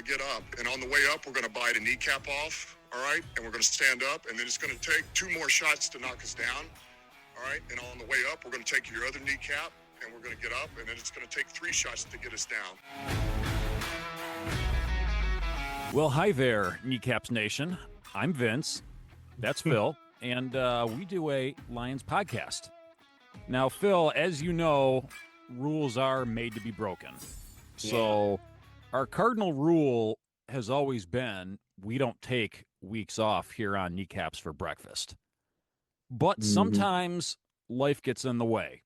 get up. And on the way up, we're going to bite a kneecap off, all right? And we're going to stand up, and then it's going to take 2 more shots to knock us down, all right? And on the way up, we're going to take your other kneecap, and we're going to get up, and then it's going to take 3 shots to get us down. Well, hi there, Kneecaps Nation. I'm Vince. That's Phil. And we do a Lions podcast. Now, Phil, as you know, rules are made to be broken. So our cardinal rule has always been we don't take weeks off here on Kneecaps for breakfast. But sometimes life gets in the way.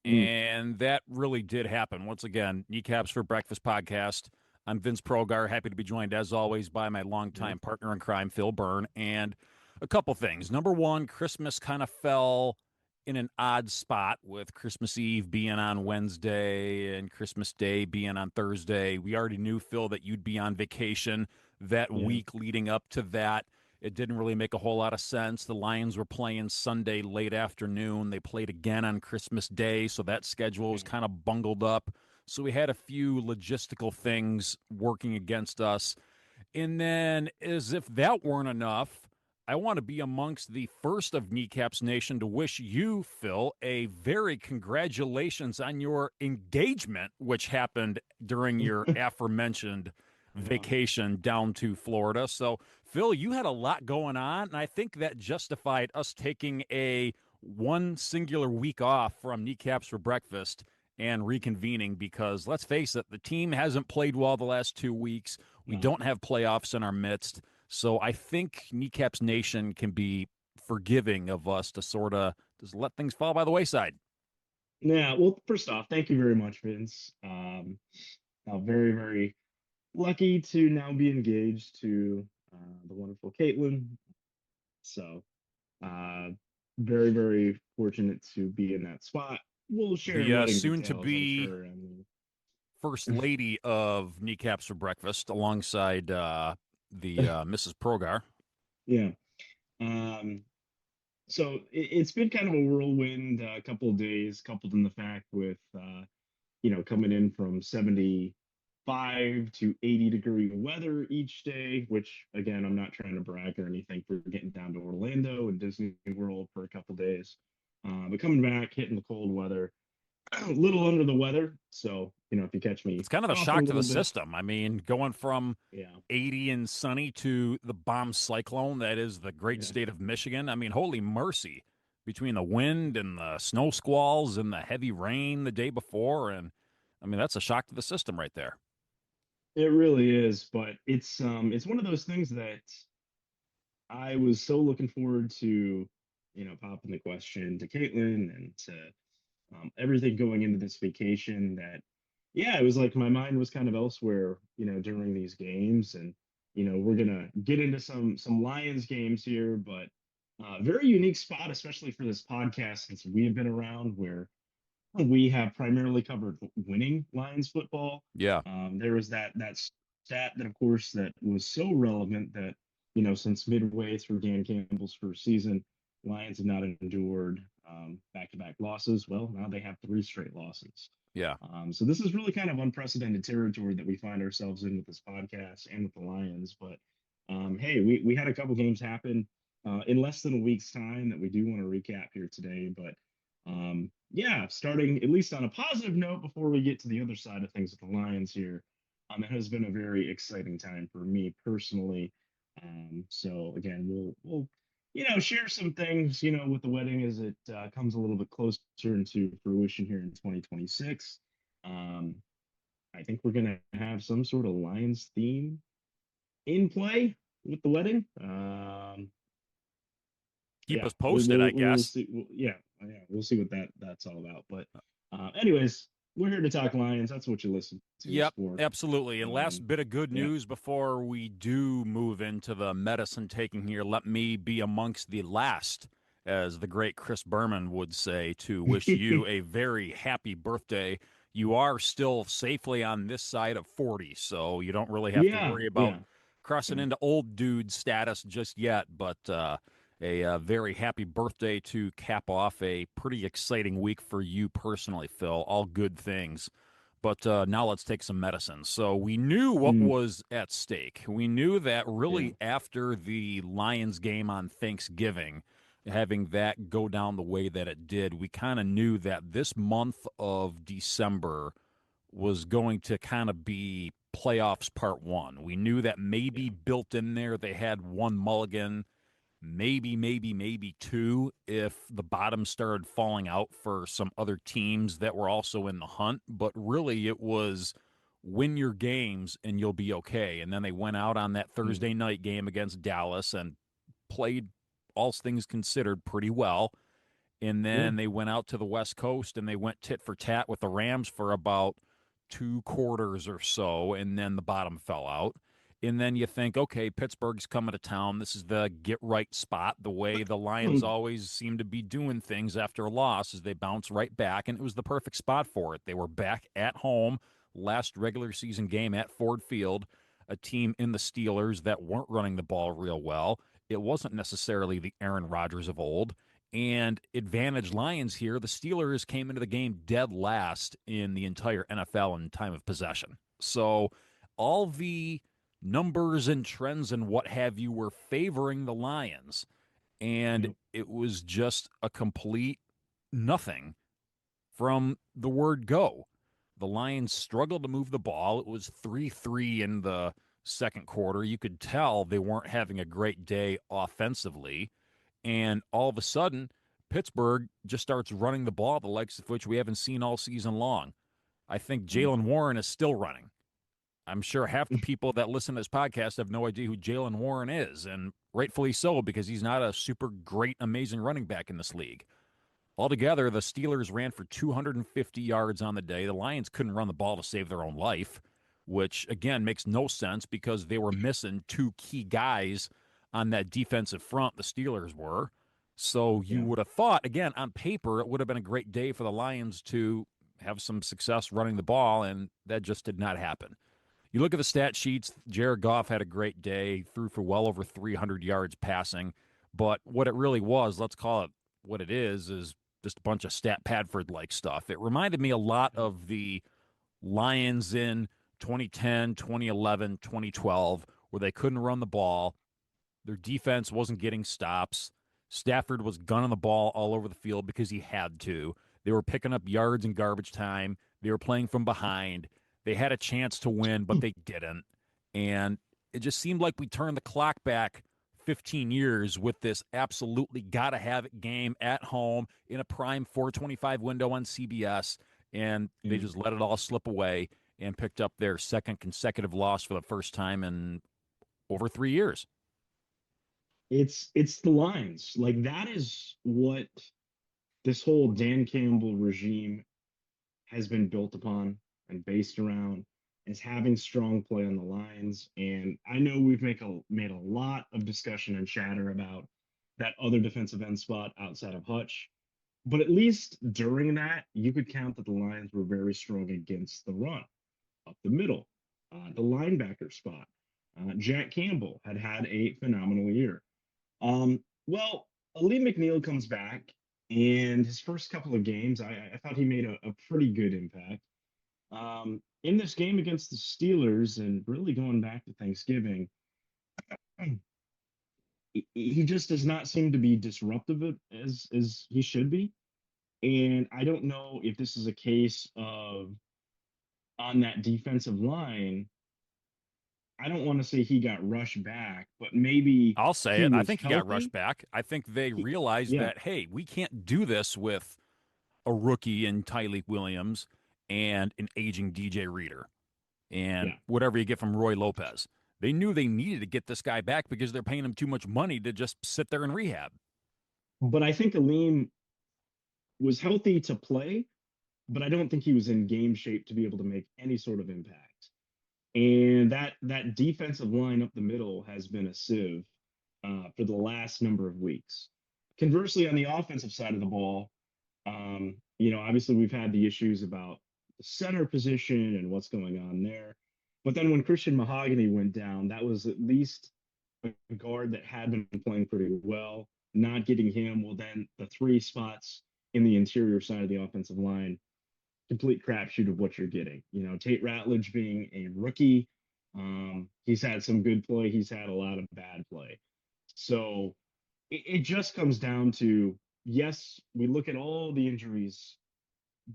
And that really did happen. Once again, Kneecaps for Breakfast podcast. I'm Vince Progar, happy to be joined, as always, by my longtime partner in crime, Phil Byrne. And a couple things. Number one, Christmas kind of fell in an odd spot with Christmas Eve being on Wednesday and Christmas Day being on Thursday. We already knew, Phil, that you'd be on vacation that week leading up to that. It didn't really make a whole lot of sense. The Lions were playing Sunday late afternoon. They played again on Christmas Day, so that schedule was kind of bungled up. So we had a few logistical things working against us. And then, as if that weren't enough, I want to be amongst the first of Kneecaps Nation to wish you, Phil, a very congratulations on your engagement, which happened during your aforementioned vacation down to Florida. So, Phil, you had a lot going on, and I think that justified us taking a one singular week off from Kneecaps for Breakfast and reconvening because, let's face it, the team hasn't played well the last 2 weeks. We don't have playoffs in our midst. So I think Kneecaps Nation can be forgiving of us to sort of just let things fall by the wayside. Yeah, well, first off, thank you very much, Vince. Very, very lucky to now be engaged to the wonderful Caitlin. So very, very fortunate to be in that spot. We'll share the soon to be first lady of Kneecaps for Breakfast alongside the Mrs. Progar. Yeah. So it's been kind of a whirlwind couple of days, coupled in the fact with coming in from 75 to 80-degree weather each day, which again, I'm not trying to brag or anything for getting down to Orlando and Disney World for a couple of days. But coming back, hitting the cold weather, a little under the weather. So, if you catch me, it's kind of a shock to the system. I mean, going from 80 and sunny to the bomb cyclone that is the great state of Michigan. I mean, holy mercy, between the wind and the snow squalls and the heavy rain the day before. And I mean, that's a shock to the system right there. It really is. But it's one of those things that I was so looking forward to, popping the question to Caitlin and to everything going into this vacation that, it was like my mind was kind of elsewhere, during these games. And, we're going to get into some Lions games here, but very unique spot, especially for this podcast, since we have been around where we have primarily covered winning Lions football. Yeah. There was that stat that, of course, that was so relevant that, since midway through Dan Campbell's first season, Lions have not endured back-to-back losses. Well, now they have 3 straight losses. Yeah. So this is really kind of unprecedented territory that we find ourselves in with this podcast and with the Lions. But hey, we had a couple games happen in less than a week's time that we do want to recap here today. But starting at least on a positive note before we get to the other side of things with the Lions here, it has been a very exciting time for me personally. So again, we'll share some things, with the wedding as it comes a little bit closer into fruition here in 2026. I think we're going to have some sort of Lions theme in play with the wedding. Keep us posted, I guess. We'll see what that's all about. But anyways, we're here to talk Lions. That's what you listen to. Yep, absolutely. And last bit of good news before we do move into the medicine taking here, let me be amongst the last, as the great Chris Berman would say, to wish you a very happy birthday. You are still safely on this side of 40, so you don't really have to worry about crossing into old dude status just yet, but a very happy birthday to cap off a pretty exciting week for you personally, Phil. All good things. But now let's take some medicine. So we knew what Mm, was at stake. We knew that yeah. really after the Lions game on Thanksgiving, having that go down the way that it did, we kind of knew that this month of December was going to kind of be playoffs part one. We knew that maybe Yeah. built in there they had one mulligan, maybe two if the bottom started falling out for some other teams that were also in the hunt. But really, it was win your games and you'll be okay. And then they went out on that Mm, Thursday night game against Dallas and played, all things considered, pretty well. And yeah. then they went out to the West Coast and they went tit for tat with the Rams for about 2 quarters or so. And then the bottom fell out. And then you think, okay, Pittsburgh's coming to town. This is the get right spot. The way the Lions Mm, always seem to be doing things after a loss is they bounce right back. And it was the perfect spot for it. They were back at home last regular season game at Ford Field, a team in the Steelers that weren't running the ball real well. It wasn't necessarily the Aaron Rodgers of old. And advantage Lions here, the Steelers came into the game dead last in the entire NFL in time of possession. So all the numbers and trends and what have you were favoring the Lions. And yep. it was just a complete nothing from the word go. The Lions struggled to move the ball. It was 3-3 in the second quarter. You could tell they weren't having a great day offensively. And all of a sudden, Pittsburgh just starts running the ball, the likes of which we haven't seen all season long. I think Mm. Jalen Warren is still running. I'm sure half the people that listen to this podcast have no idea who Jalen Warren is, and rightfully so, because he's not a super great, amazing running back in this league. Altogether, the Steelers ran for 250 yards on the day. The Lions couldn't run the ball to save their own life, which, again, makes no sense because they were missing two key guys on that defensive front, the Steelers were. So you Yeah. would have thought, again, on paper, it would have been a great day for the Lions to have some success running the ball, and that just did not happen. You look at the stat sheets, Jared Goff had a great day, threw for well over 300 yards passing. But what it really was, let's call it what it is just a bunch of stat Padford like stuff. It reminded me a lot of the Lions in 2010, 2011, 2012, where they couldn't run the ball. Their defense wasn't getting stops. Stafford was gunning the ball all over the field because he had to. They were picking up yards in garbage time. They were playing from behind. They had a chance to win, but they didn't. And it just seemed like we turned the clock back 15 years with this absolutely gotta have it game at home in a prime 425 window on CBS. And they Yeah. just let it all slip away and picked up their second consecutive loss for the first time in over 3 years. It's the lines. Like that is what this whole Dan Campbell regime has been built upon and based around is having strong play on the lines. And I know we've made a lot of discussion and chatter about that other defensive end spot outside of Hutch. But at least during that, you could count that the Lions were very strong against the run up the middle, the linebacker spot. Jack Campbell had had a phenomenal year. Well, Ali McNeil comes back, and his first couple of games, I thought he made a pretty good impact. In this game against the Steelers, and really going back to Thanksgiving, he just does not seem to be disruptive as he should be. And I don't know if this is a case of on that defensive line. I don't want to say he got rushed back, but maybe I'll say he it. I was think he got healthy. rushed back. I think they He, realized yeah, that, hey, we can't do this with a rookie in Tyleek Williams and an aging DJ Reader and yeah. whatever you get from Roy Lopez. They knew they needed to get this guy back because they're paying him too much money to just sit there in rehab. But I think Aleem was healthy to play, but I don't think he was in game shape to be able to make any sort of impact. And that defensive line up the middle has been a sieve for the last number of weeks. Conversely, on the offensive side of the ball, obviously we've had the issues about the center position and what's going on there. But then when Christian Mahogany went down, that was at least a guard that had been playing pretty well. Not getting him, well, then the three spots in the interior side of the offensive line complete crapshoot of what you're getting. You know, Tate Ratledge being a rookie, he's had some good play, he's had a lot of bad play. So it just comes down to, yes, we look at all the injuries,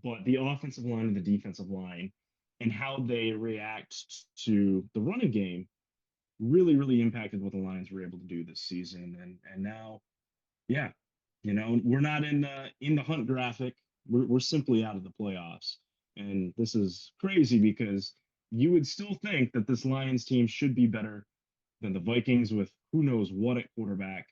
but the offensive line and the defensive line and how they react to the running game really, really impacted what the Lions were able to do this season. And now, yeah, you know, we're not in the hunt graphic. We're simply out of the playoffs. And this is crazy because you would still think that this Lions team should be better than the Vikings with who knows what at quarterback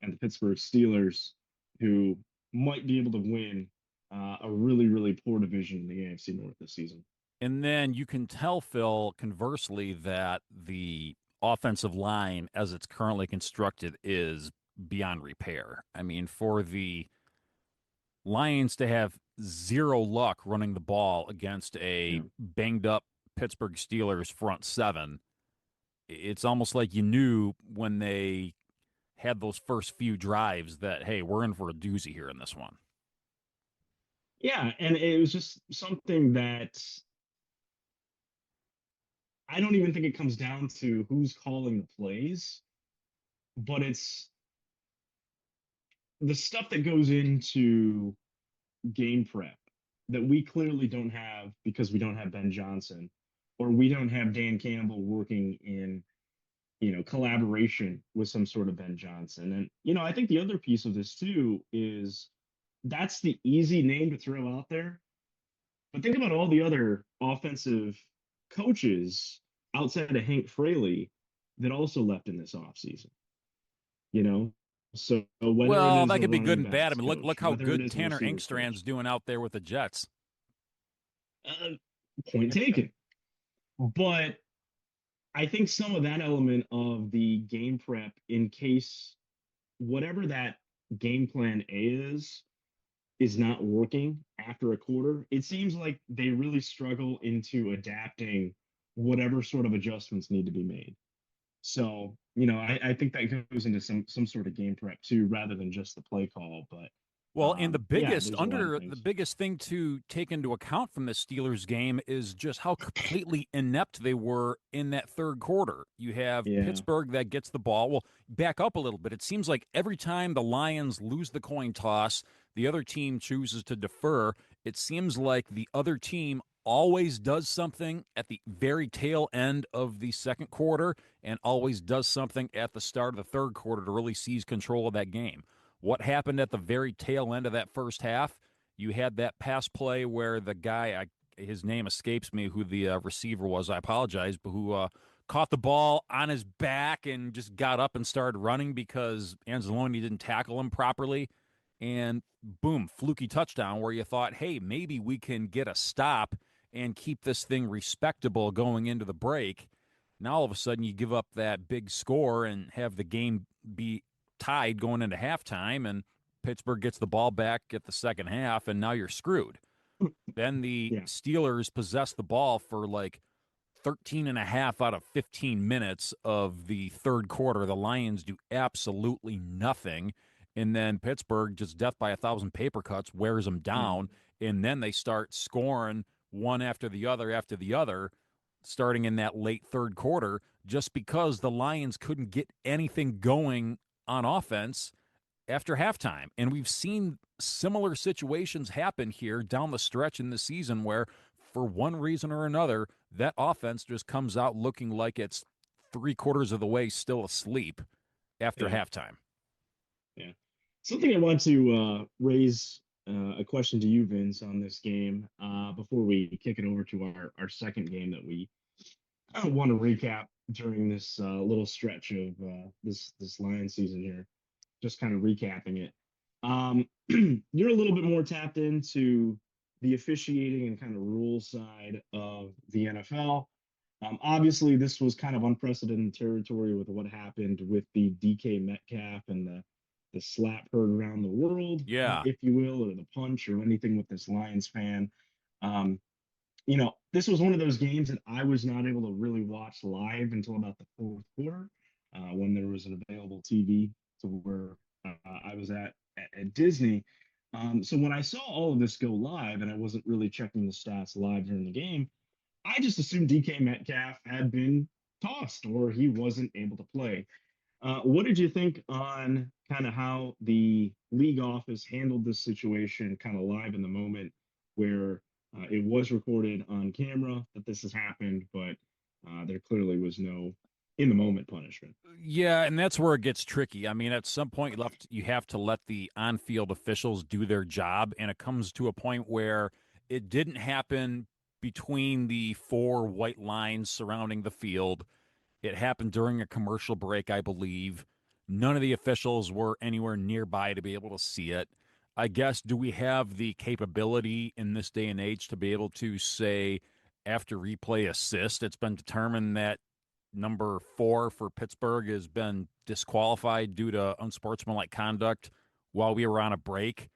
and the Pittsburgh Steelers, who might be able to win a really, really poor division in the AFC North this season. And then you can tell, Phil, conversely, that the offensive line, as it's currently constructed, is beyond repair. I mean, for the Lions to have zero luck running the ball against a Yeah. banged up Pittsburgh Steelers front seven, it's almost like you knew when they had those first few drives that, hey, we're in for a doozy here in this one. Yeah, and it was just something that I don't even think it comes down to who's calling the plays, but it's the stuff that goes into game prep that we clearly don't have because we don't have Ben Johnson or we don't have Dan Campbell working in, you know, collaboration with some sort of Ben Johnson. And, you know, I think the other piece of this too is that's the easy name to throw out there. But think about all the other offensive coaches outside of Hank Fraley that also left in this offseason, you know? So whether it Well, is that the could be good running and bad. I backs mean, look coach, how whether it good is the Tanner receivers coach, Inkstrand's doing out there with the Jets. uh, point taken. But I think some of that element of the game prep, in case whatever that game plan is not working after a quarter, it seems like they really struggle into adapting whatever sort of adjustments need to be made. So, you know, I think that goes into some sort of game prep too, rather than just the play call. But Well, and yeah, there's a lot of the things. biggest thing to take into account from the Steelers game is just how completely inept they were in that third quarter. You have Yeah. Pittsburgh that gets the ball. Well, back up a little bit. It seems like every time the Lions lose the coin toss, the other team chooses to defer. It seems like the other team always does something at the very tail end of the second quarter and always does something at the start of the third quarter to really seize control of that game. What happened at the very tail end of that first half? You had that pass play where the guy, his name escapes me, who the receiver was. I apologize, but who caught the ball on his back and just got up and started running because Anzalone didn't tackle him properly. And boom, fluky touchdown where you thought, hey, maybe we can get a stop and keep this thing respectable going into the break. Now all of a sudden you give up that big score and have the game be tied going into halftime, and Pittsburgh gets the ball back at the second half, and now you're screwed. Then the Yeah. Steelers possess the ball for like 13 and a half out of 15 minutes of the third quarter. The Lions do absolutely nothing. And then Pittsburgh, just death by a thousand paper cuts, wears them Yeah. down. And then they start scoring one after the other, starting in that late third quarter, just because the Lions couldn't get anything going on offense after halftime. And we've seen similar situations happen here down the stretch in the season where, for one reason or another, that offense just comes out looking like it's three-quarters of the way still asleep after Yeah. halftime. Yeah. Something I want to raise a question to you, Vince, on this game before we kick it over to our second game that we want to recap during this little stretch of this Lion season here. Just kind of recapping it. You're a little bit more tapped into the officiating and kind of rule side of the NFL. Obviously, this was kind of unprecedented territory with what happened with the DK Metcalf and the slap heard around the world, Yeah. if you will, or the punch or anything with this Lions fan. Um, you know, this was one of those games that I was not able to really watch live until about the fourth quarter when there was an available TV to where I was at Disney. So when I saw all of this go live, and I wasn't really checking the stats live during the game, I just assumed DK Metcalf had been tossed or he wasn't able to play. What did you think on kind of how the league office handled this situation kind of live in the moment where it was recorded on camera that this has happened, but there clearly was no in the moment punishment? Yeah, and that's where it gets tricky. I mean, at some point you have to let the on-field officials do their job, and it comes to a point where it didn't happen between the four white lines surrounding the field. It happened during a commercial break, I believe. None of the officials were anywhere nearby to be able to see it. I guess, do we have the capability in this day and age to be able to say after replay assist, it's been determined that number 4 for Pittsburgh has been disqualified due to unsportsmanlike conduct while we were on a break?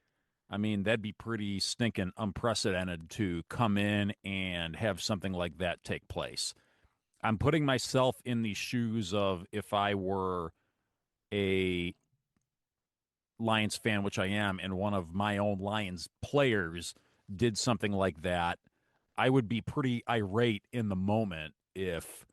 I mean, that'd be pretty stinking unprecedented to come in and have something like that take place. I'm putting myself in the shoes of if I were a Lions fan, which I am, and one of my own Lions players did something like that. I would be pretty irate in the moment if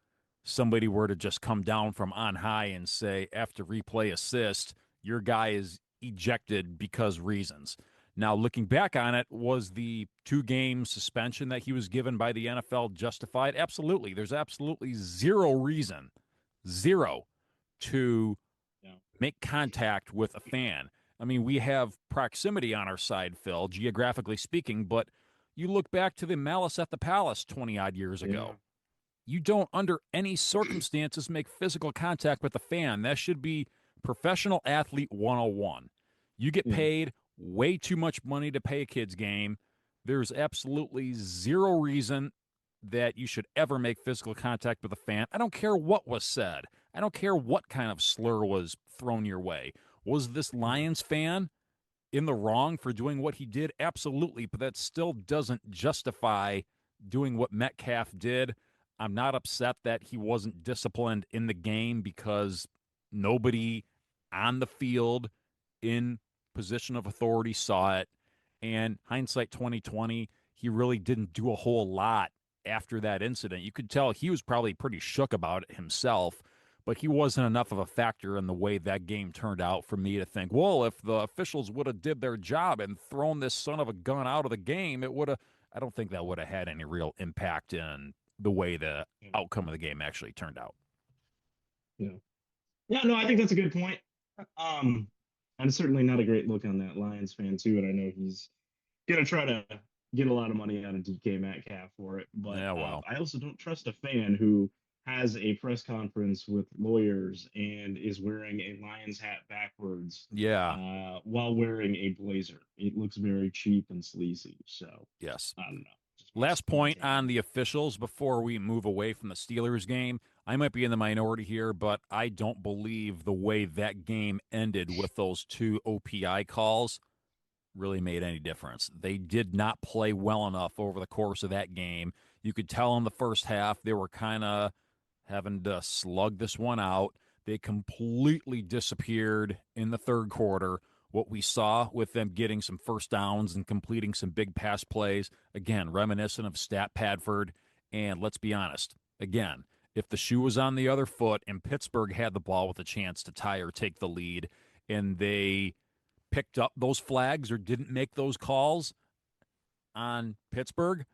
somebody were to just come down from on high and say, after replay assist, your guy is ejected because reasons. Now, looking back on it, was the 2-game suspension that he was given by the NFL justified? Absolutely. There's absolutely zero reason, zero, to Yeah. make contact with a fan. I mean, we have proximity on our side, Phil, geographically speaking, but you look back to the Malice at the Palace 20 odd years Yeah. ago. You don't, under any circumstances, make physical contact with a fan. That should be professional athlete 101. You get Yeah. paid way too much money to pay a kid's game. There's absolutely zero reason that you should ever make physical contact with a fan. I don't care what was said. I don't care what kind of slur was thrown your way. Was this Lions fan in the wrong for doing what he did? Absolutely, but that still doesn't justify doing what Metcalf did. I'm not upset that he wasn't disciplined in the game because nobody on the field in position of authority saw it. And hindsight 2020, he really didn't do a whole lot after that incident. You could tell he was probably pretty shook about it himself, but he wasn't enough of a factor in the way that game turned out for me to think, well, if the officials would have did their job and thrown this son of a gun out of the game, it would have. I don't think that would have had any real impact in the way the Yeah. outcome of the game actually turned out. Yeah. Yeah, no, I think that's a good point. Um, and certainly not a great look on that Lions fan too. And I know he's gonna try to get a lot of money out of DK Metcalf for it. But Yeah, well, I also don't trust a fan who has a press conference with lawyers and is wearing a Lions hat backwards yeah, while wearing a blazer. It looks very cheap and sleazy. So yes. I don't know. Just Last my point take on on the officials before we move away from the Steelers game. I might be in the minority here, but I don't believe the way that game ended with those 2 OPI calls really made any difference. They did not play well enough over the course of that game. You could tell in the first half they were kind of having to slug this one out. They completely disappeared in the third quarter. What we saw with them getting some first downs and completing some big pass plays, again, reminiscent of Stat Padford. And let's be honest, again, if the shoe was on the other foot and Pittsburgh had the ball with a chance to tie or take the lead, and they picked up those flags or didn't make those calls on Pittsburgh,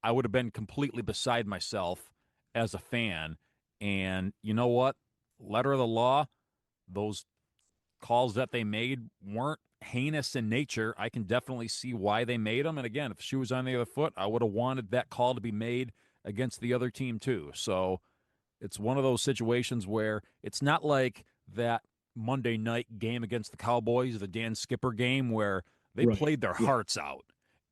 I would have been completely beside myself as a fan. And you know what? Letter of the law, those calls that they made weren't heinous in nature. I can definitely see why they made them. And again, if the shoe was on the other foot, I would have wanted that call to be made against the other team too. So it's one of those situations where it's not like that Monday night game against the Cowboys, the Dan Skipper game, where they right. played their Yeah. hearts out.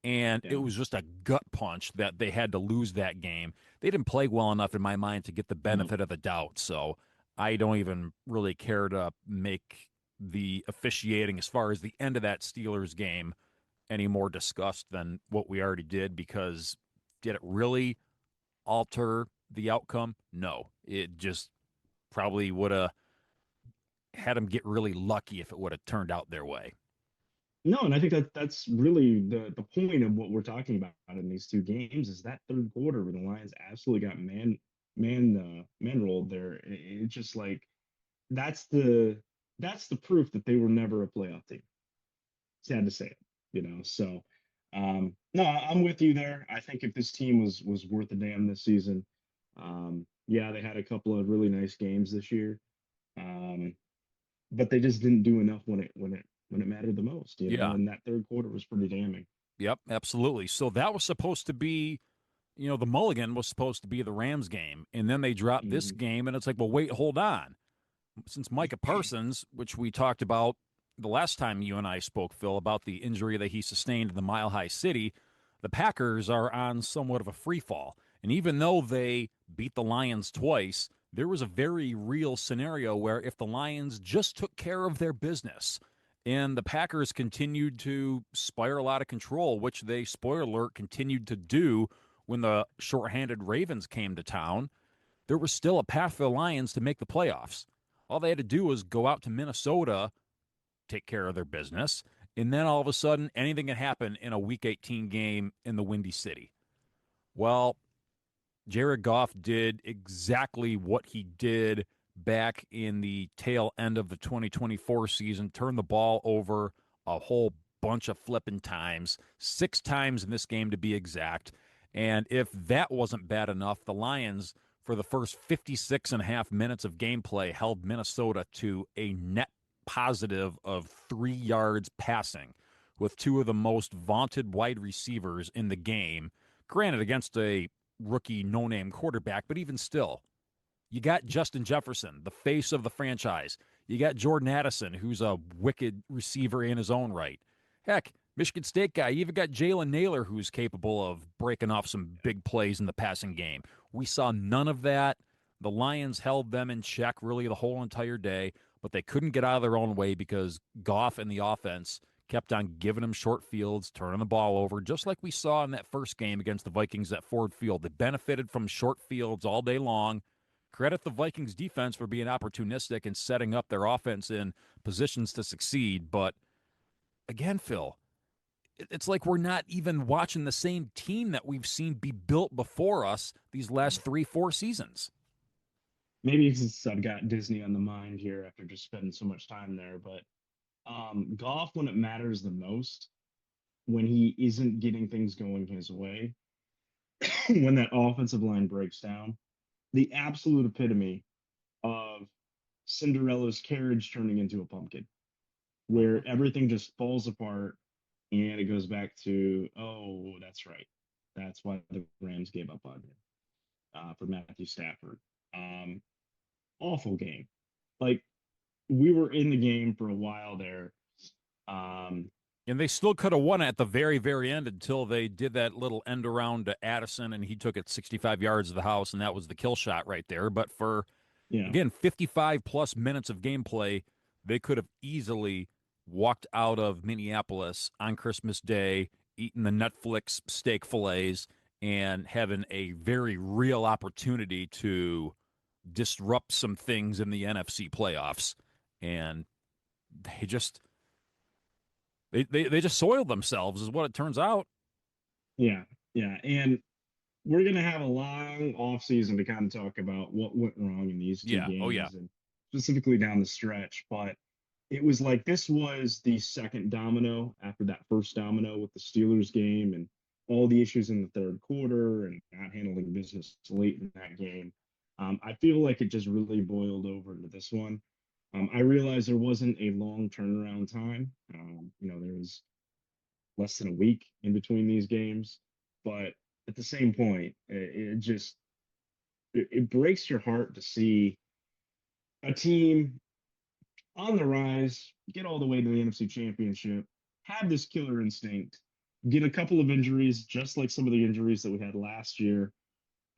And it Yeah. was just a gut punch that they had to lose that game. They didn't play well enough in my mind to get the No. benefit of the doubt. So I don't even really care to make the officiating as far as the end of that Steelers game any more discussed than what we already did, because did it really alter the outcome? No. It just probably would have had them get really lucky if it would have turned out their way. No, and I think that that's really the point of what we're talking about in these two games is that third quarter where the Lions absolutely got man rolled there. It's just like that's the that's the proof that they were never a playoff team. Sad to say it, So, no, I'm with you there. I think if this team was worth a damn this season, yeah, they had a couple of really nice games this year, um, but they just didn't do enough when it mattered the most, Yeah. And that third quarter was pretty damning. Yep. Absolutely. So that was supposed to be, the mulligan was supposed to be the Rams game, and then they dropped this Hmm. game, and it's like, well, wait, hold on. Since Micah Parsons, which we talked about the last time you and I spoke, Phil, about the injury that he sustained in the Mile High City, the Packers are on somewhat of a free fall. And even though they beat the Lions twice, there was a very real scenario where if the Lions just took care of their business and the Packers continued to spiral out of control, which they, spoiler alert, continued to do when the shorthanded Ravens came to town, there was still a path for the Lions to make the playoffs. All they had to do was go out to Minnesota, take care of their business, and then all of a sudden anything can happen in a Week 18 game in the Windy City. Well, Jared Goff did exactly what he did back in the tail end of the 2024 season, turned the ball over a whole bunch of flipping times, 6 times in this game to be exact. And if that wasn't bad enough, the Lions, for the first 56 and a half minutes of gameplay, held Minnesota to a net positive of 3 yards passing, with two of the most vaunted wide receivers in the game. Granted, against a rookie no name quarterback, but even still, you got Justin Jefferson, the face of the franchise. You got Jordan Addison, who's a wicked receiver in his own right. Heck, Michigan State guy, you even got Jalen Naylor, who's capable of breaking off some big plays in the passing game. We saw none of that. The Lions held them in check really the whole entire day, but they couldn't get out of their own way because Goff and the offense kept on giving them short fields, turning the ball over, just like we saw in that first game against the Vikings at Ford Field. They benefited from short fields all day long. Credit the Vikings defense for being opportunistic and setting up their offense in positions to succeed. But again, Phil, it's like we're not even watching the same team that we've seen be built before us these last 3, 4 seasons. Maybe because I've got Disney on the mind here after just spending so much time there, but golf when it matters the most, when he isn't getting things going his way, when that offensive line breaks down, the absolute epitome of Cinderella's carriage turning into a pumpkin, Mm-hmm. where everything just falls apart and it goes back to, oh, that's right. That's why the Rams gave up on him for Matthew Stafford. Um, Awful game. Like we were in the game for a while there. Um, And they still could have won at the very, very end until they did that little end around to Addison, and he took it 65 yards of the house, and that was the kill shot right there. But for, yeah, again, 55 plus minutes of gameplay, they could have easily walked out of Minneapolis on Christmas Day, eating the Netflix steak fillets, and having a very real opportunity to disrupt some things in the NFC playoffs. And they just they just soiled themselves, is what it turns out. yeah, yeah. And we're gonna have a long off season to kind of talk about what went wrong in these two Yeah. Oh yeah. games and specifically down the stretch. But it was like this was the second domino after that first domino with the Steelers game and all the issues in the third quarter and not handling business late in that game. I feel like it just really boiled over to this one. I realized there wasn't a long turnaround time. There was less than a week in between these games, but at the same point, it breaks your heart to see a team on the rise, get all the way to the NFC Championship, have this killer instinct, get a couple of injuries, just like some of the injuries that we had last year,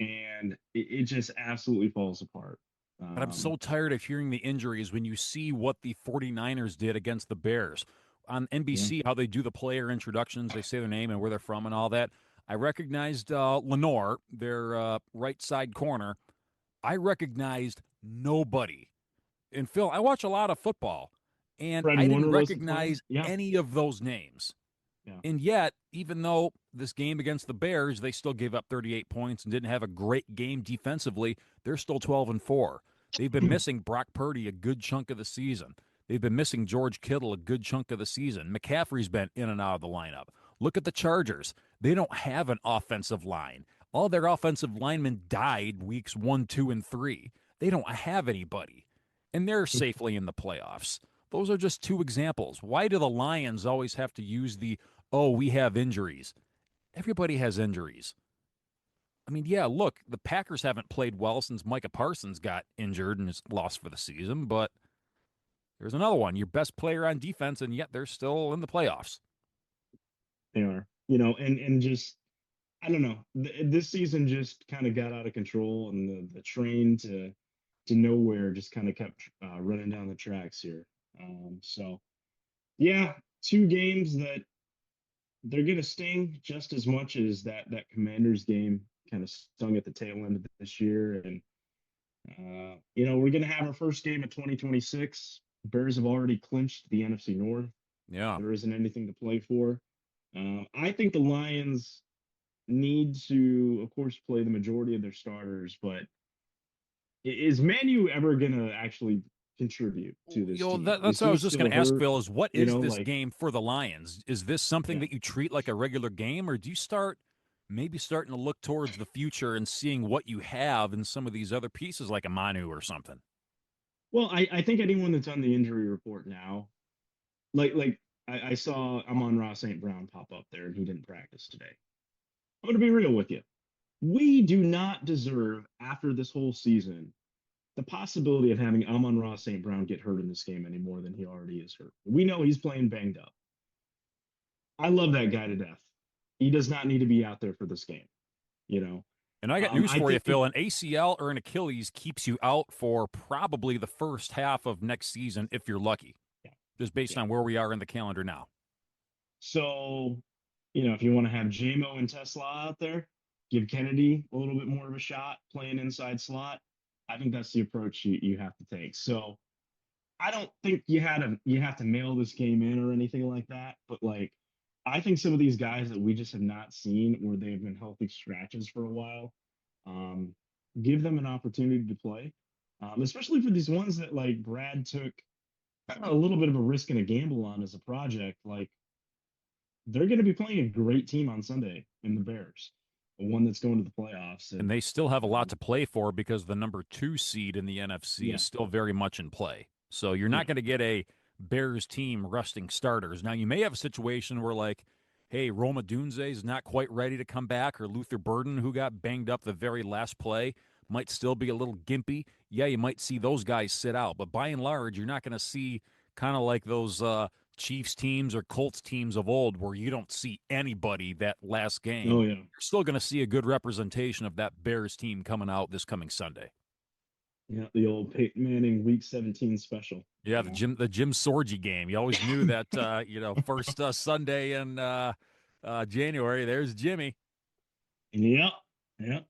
and it just absolutely falls apart. But I'm so tired of hearing the injuries when you see what the 49ers did against the Bears. On Yeah, NBC, how they do the player introductions, they say their name and where they're from and all that. I recognized Lenore, their right side corner. I recognized nobody. And Phil, I watch a lot of football. And Fred I didn't Warner wasn't playing. recognize Yeah, any of those names. yeah. And yet, even though this game against the Bears, they still gave up 38 points and didn't have a great game defensively, they're still 12-4. They've been missing Brock Purdy a good chunk of the season. They've been missing George Kittle a good chunk of the season. McCaffrey's been in and out of the lineup. Look at the Chargers. They don't have an offensive line. All their offensive linemen died weeks 1, 2, and 3. They don't have anybody. And they're safely in the playoffs. Those are just two examples. Why do the Lions always have to use the, oh, we have injuries? Everybody has injuries. I mean, yeah, look, the Packers haven't played well since Micah Parsons got injured and is lost for the season, but there's another one, your best player on defense, and yet they're still in the playoffs. They are. You know, and just I don't know. This season just kind of got out of control, and the train to nowhere just kind of kept running down the tracks here. So yeah, two games that they're gonna sting just as much as that Commanders game kind of stung at the tail end of this year. And you know, we're gonna have our first game of 2026. Bears have already clinched the NFC North. Yeah. There isn't anything to play for. I think the Lions need to, of course, play the majority of their starters, but is Manu ever going to actually contribute to this team? That's Is what I he was just going still to ask hurt? Phil is what You is know, this like, game for the Lions? Is this something yeah. that you treat like a regular game, or do you start maybe starting to look towards the future and seeing what you have in some of these other pieces like a Manu or something? Well, I think anyone that's on the injury report now, like I saw Amon-Ra St. Brown pop up there and he didn't practice today. I'm going to be real with you. We do not deserve, after this whole season, the possibility of having Amon-Ra St. Brown get hurt in this game any more than he already is hurt. We know he's playing banged up. I love that guy to death. He does not need to be out there for this game. You know, And I got news I for you, think Phil. An ACL or an Achilles keeps you out for probably the first half of next season if you're lucky, yeah, just based yeah. on where we are in the calendar now. So, you know, if you want to have JMO and Tesla out there, give Kennedy a little bit more of a shot playing inside slot. I think that's the approach you have to take. So I don't think you have to mail this game in or anything like that. But like I think some of these guys that we just have not seen where they've been healthy scratches for a while, um, give them an opportunity to play. Especially for these ones that like Brad took a little bit of a risk and a gamble on as a project. Like they're going to be playing a great team on Sunday in the Bears, one that's going to the playoffs. And And they still have a lot um, to play for because the number 2 seed in the NFC yeah, is still very much in play. So you're yeah, not going to get a Bears team resting starters. Now, you may have a situation where, like, hey, Roma Dunze is not quite ready to come back, or Luther Burden, who got banged up the very last play, might still be a little gimpy. Yeah, you might see those guys sit out. But by and large, you're not going to see kind of like those Chiefs teams or Colts teams of old where you don't see anybody that last game. oh yeah, You're still going to see a good representation of that Bears team coming out this coming Sunday. yeah. The old Peyton Manning Week 17 special. Yeah, You know? the Jim Sorgi game. You always knew that first Sunday in January. There's Jimmy. Yep, yep.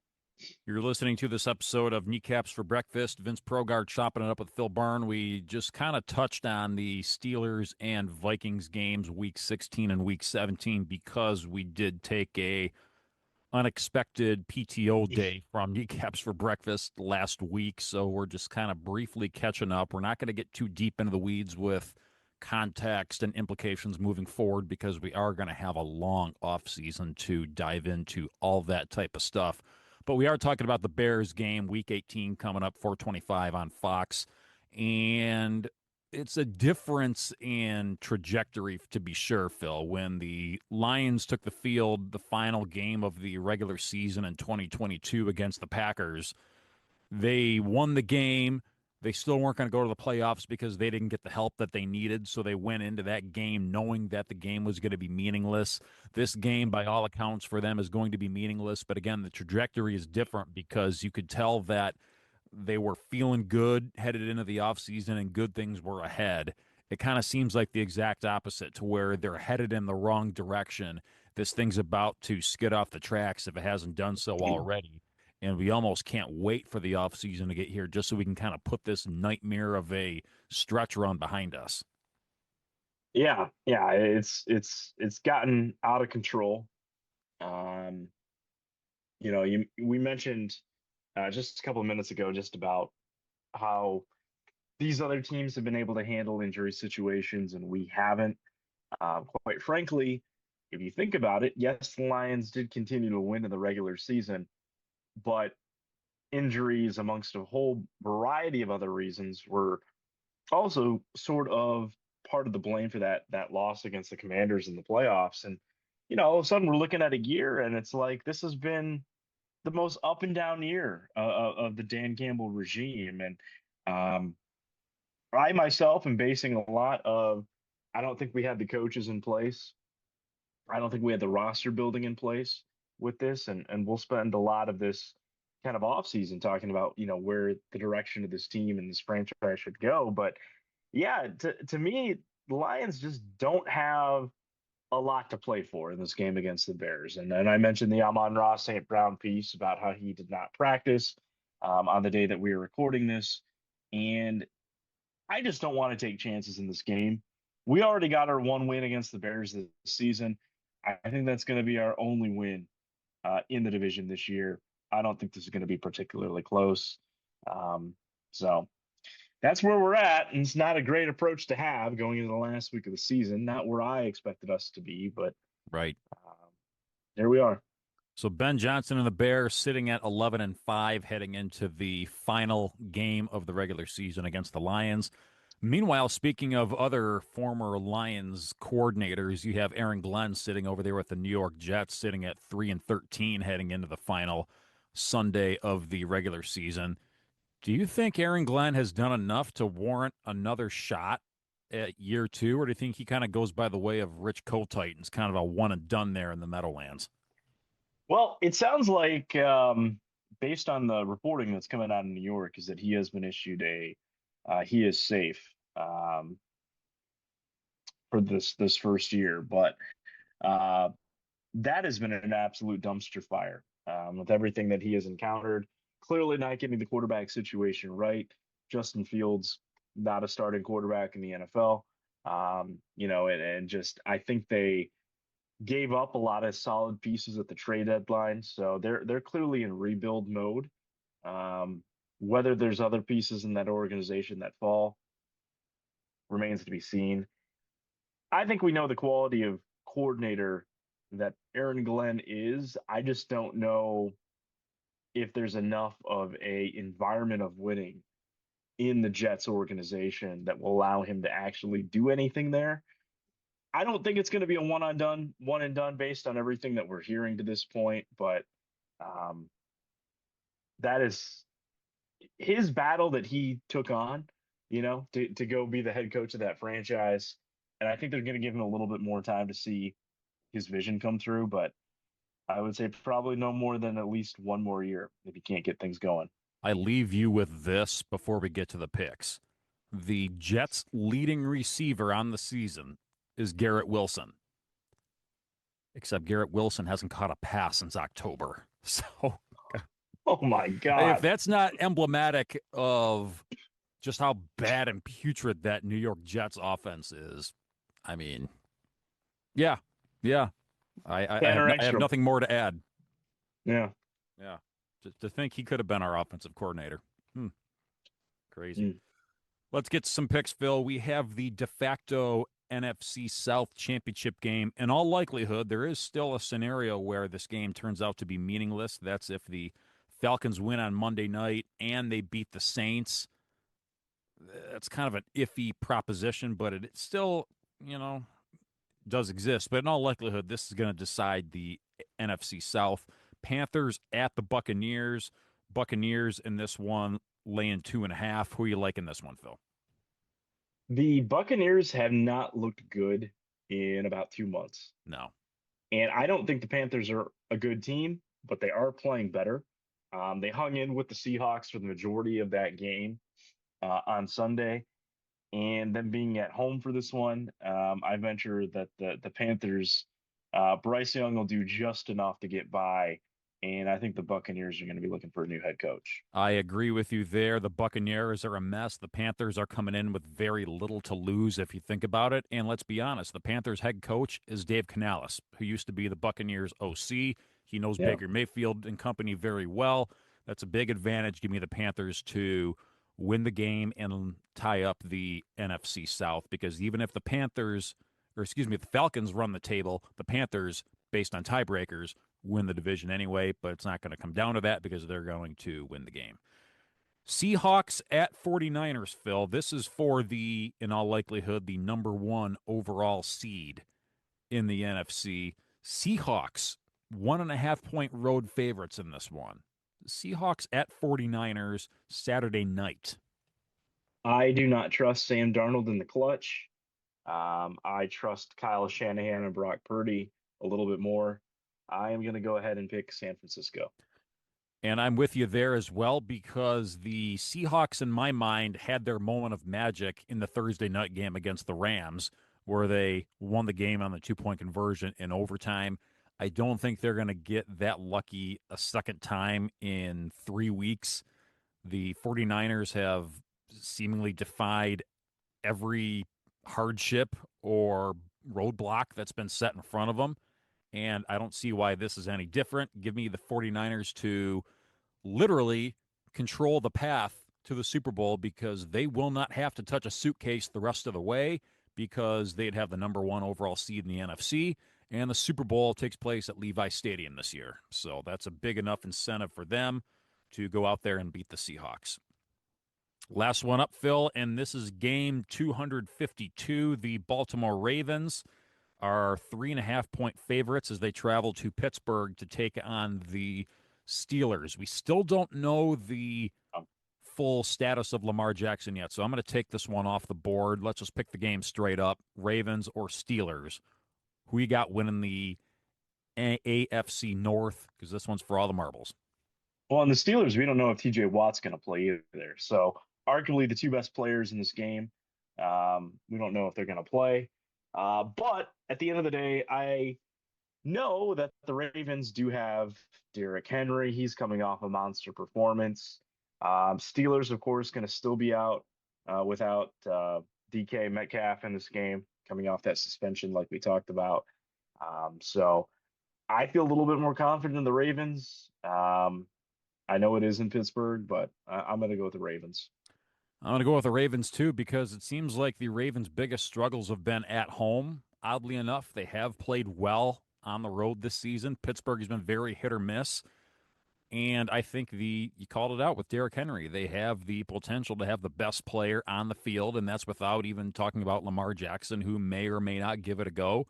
You're listening to this episode of Kneecaps for Breakfast. Vince Progard chopping it up with Phil Byrne. We just kind of touched on the Steelers and Vikings games, Week 16 and Week 17, because we did take a unexpected PTO day from Kneecaps for Breakfast last week. So we're just kind of briefly catching up. We're not going to get too deep into the weeds with context and implications moving forward because we are going to have a long off season to dive into all that type of stuff. But we are talking about the Bears game, Week 18, coming up, 4:25 on Fox. And it's a difference in trajectory, to be sure, Phil. When the Lions took the field, the final game of the regular season in 2022 against the Packers, they won the game. They still weren't going to go to the playoffs because they didn't get the help that they needed. So they went into that game knowing that the game was going to be meaningless. This game, by all accounts, for them is going to be meaningless. But again, the trajectory is different because you could tell that they were feeling good headed into the offseason and good things were ahead. It kind of seems like the exact opposite to where they're headed in the wrong direction. This thing's about to skid off the tracks if it hasn't done so already. And we almost can't wait for the offseason to get here just so we can kind of put this nightmare of a stretch run behind us. Yeah, it's gotten out of control. Um, we mentioned just a couple of minutes ago just about how these other teams have been able to handle injury situations and we haven't. Quite frankly, if you think about it, yes, the Lions did continue to win in the regular season, but injuries, amongst a whole variety of other reasons, were also sort of part of the blame for that loss against the Commanders in the playoffs. And all of a sudden we're looking at a year, and it's like this has been the most up and down year of the Dan Campbell regime. And um, I myself am basing a lot of I don't think we had the coaches in place. I don't think we had the roster building in place with this, and we'll spend a lot of this kind of offseason talking about where the direction of this team and this franchise should go. But yeah, to me, the Lions just don't have a lot to play for in this game against the Bears. And I mentioned the Amon-Ra St. Brown piece about how he did not practice on the day that we were recording this, and I just don't want to take chances in this game. We already got our one win against the Bears this season. I think that's going to be our only win in the division this year. I don't think this is going to be particularly close. Um, so that's where we're at. And it's not a great approach to have going into the last week of the season. Not where I expected us to be, but Right. there we are. So Ben Johnson and the Bears sitting at 11-5 heading into the final game of the regular season against the Lions. Meanwhile, speaking of other former Lions coordinators, you have Aaron Glenn sitting over there with the New York Jets, sitting at 3-13 heading into the final Sunday of the regular season. Do you think Aaron Glenn has done enough to warrant another shot at year two, or do you think he kind of goes by the way of Rich Kotite and is kind of a one and done there in the Meadowlands? Well, it sounds like, based on the reporting that's coming out in New York, is that he has been issued he is safe um, for this first year. But uh, that has been an absolute dumpster fire with everything that he has encountered. Clearly not getting the quarterback situation right. Justin Fields, not a starting quarterback in the NFL. And just I think they gave up a lot of solid pieces at the trade deadline, so they're clearly in rebuild mode. Um, Whether there's other pieces in that organization that fall remains to be seen. I think we know the quality of coordinator that Aaron Glenn is. I just don't know if there's enough of a environment of winning in the Jets organization that will allow him to actually do anything there. I don't think it's going to be a one and done based on everything that we're hearing to this point, but um, that is his battle that he took on, to go be the head coach of that franchise. And I think they're going to give him a little bit more time to see his vision come through, but I would say probably no more than at least one more year if he can't get things going. I leave you with this before we get to the picks. The Jets' leading receiver on the season is Garrett Wilson, except Garrett Wilson hasn't caught a pass since October. So Oh my if God. that's not emblematic of just how bad and putrid that New York Jets offense is, I mean, yeah, yeah. Tanner I have Ekstrom. nothing more to add. Yeah. Yeah. To think he could have been our offensive coordinator. Crazy. Mm. Let's get some picks, Phil. We have the de facto NFC South championship game. In all likelihood, there is still a scenario where this game turns out to be meaningless. That's if the Falcons win on Monday night and they beat the Saints. That's kind of an iffy proposition, but it still, does exist. But in all likelihood, this is going to decide the NFC South. Panthers at the Buccaneers. Buccaneers in this one laying 2.5. Who are you liking this one, Phil? The Buccaneers have not looked good in about 2 months. No. And I don't think the Panthers are a good team, but they are playing better. They hung in with the Seahawks for the majority of that game on Sunday. And then being at home for this one, I venture that the Panthers, Bryce Young will do just enough to get by and I think the Buccaneers are going to be looking for a new head coach. I agree with you there. The Buccaneers are a mess. The Panthers are coming in with very little to lose if you think about it. And let's be honest, the Panthers head coach is Dave Canales, who used to be the Buccaneers OC. He knows Yeah. Baker Mayfield and company very well. That's a big advantage. Give me the Panthers to win the game and tie up the NFC South, because even if the Falcons run the table, the Panthers, based on tiebreakers, win the division anyway, but it's not going to come down to that because they're going to win the game. Seahawks at 49ers, Phil. This is for in all likelihood, the number 1 overall seed in the NFC. Seahawks, 1.5-point road favorites in this one. Seahawks at 49ers Saturday night. I do not trust Sam Darnold in the clutch. I trust Kyle Shanahan and Brock Purdy a little bit more. I am going to go ahead and pick San Francisco. And I'm with you there as well, because the Seahawks, in my mind, had their moment of magic in the Thursday night game against the Rams, where they won the game on the 2-point conversion in overtime. I don't think they're going to get that lucky a second time in 3 weeks. The 49ers have seemingly defied every hardship or roadblock that's been set in front of them, and I don't see why this is any different. Give me the 49ers to literally control the path to the Super Bowl, because they will not have to touch a suitcase the rest of the way, because they'd have the number 1 overall seed in the NFC, and the Super Bowl takes place at Levi Stadium this year. So that's a big enough incentive for them to go out there and beat the Seahawks. Last one up, Phil, and this is game 252. The Baltimore Ravens are 3.5-point favorites as they travel to Pittsburgh to take on the Steelers. We still don't know the full status of Lamar Jackson yet, so I'm going to take this one off the board. Let's just pick the game straight up. Ravens or Steelers? Who you got winning the AFC North? Because this one's for all the marbles. Well, on the Steelers, we don't know if TJ Watt's going to play either. So arguably the 2 best players in this game. We don't know if they're going to play. But at the end of the day, I know that the Ravens do have Derrick Henry. He's coming off a monster performance. Steelers, of course, going to still be out without DK Metcalf in this game, coming off that suspension like we talked about. So I feel a little bit more confident in the Ravens. I know it is in Pittsburgh, but I'm going to go with the Ravens. I'm going to go with the Ravens, too, because it seems like the Ravens' biggest struggles have been at home. Oddly enough, they have played well on the road this season. Pittsburgh has been very hit or miss. And I think you called it out with Derrick Henry. They have the potential to have the best player on the field, and that's without even talking about Lamar Jackson, who may or may not give it a go.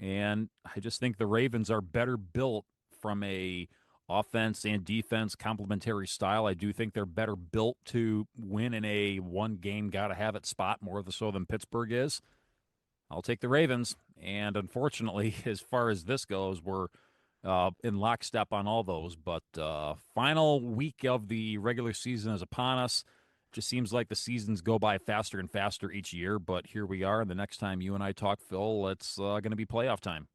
And I just think the Ravens are better built from a offense and defense complementary style. I do think they're better built to win in a one-game gotta-have-it spot more so than Pittsburgh is. I'll take the Ravens. And unfortunately, as far as this goes, we're in lockstep on all those. But final week of the regular season is upon us. Just seems like the seasons go by faster and faster each year. But here we are. And the next time you and I talk, Phil, it's going to be playoff time.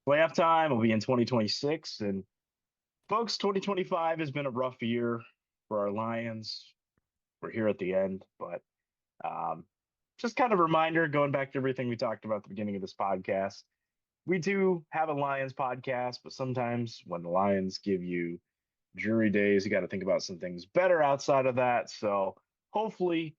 Playoff time will be in 2026. And folks, 2025 has been a rough year for our Lions. We're here at the end, but just kind of a reminder, going back to everything we talked about at the beginning of this podcast. We do have a Lions podcast, but sometimes when the Lions give you jury days, you got to think about some things better outside of that. So hopefully,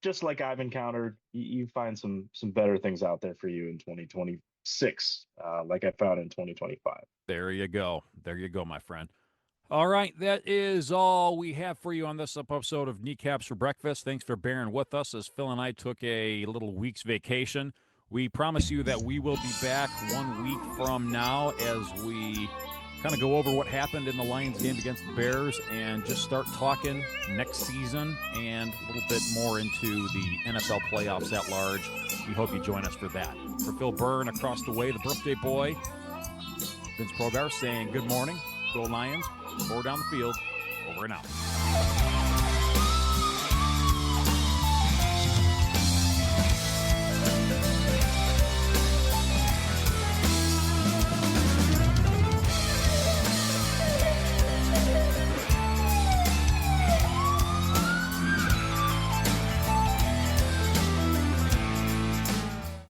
just like I've encountered, you find some better things out there for you in 2026, like I found in 2025. There you go. There you go, my friend. All right, that is all we have for you on this episode of Kneecaps for Breakfast. Thanks for bearing with us as Phil and I took a little week's vacation. We promise you that we will be back 1 week from now as we kind of go over what happened in the Lions game against the Bears and just start talking next season and a little bit more into the NFL playoffs at large. We hope you join us for that. For Phil Byrne across the way, the birthday boy, Vince Progar saying good morning. Go Lions. Four down the field. Over and out.